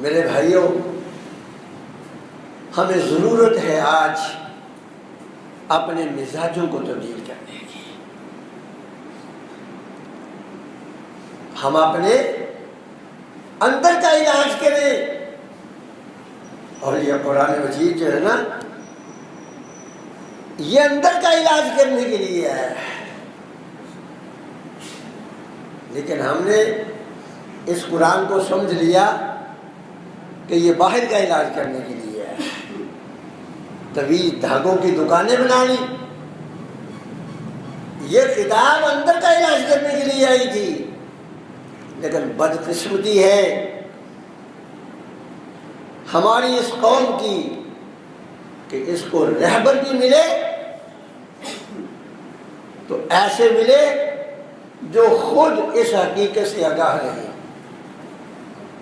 मेरे भाइयों, हमें ज़रूरत है आज अपने मिजाजों को तब्दील करने की। हम अपने अंदर का इलाज करें। और ये कुरान मजीद जो है ना, ये अंदर का इलाज करने के लिए है, लेकिन हमने इस कुरान को समझ लिया कि ये बाहर का इलाज करने के लिए है। तवीज़ धागों की दुकानें बना ली। ये किताब अंदर का इलाज करने के लिए आई थी, लेकिन बदकिस्मती है हमारी इस कौम की कि इसको रहबर भी मिले तो ऐसे मिले जो खुद इस हकीकत से आगाह नहीं।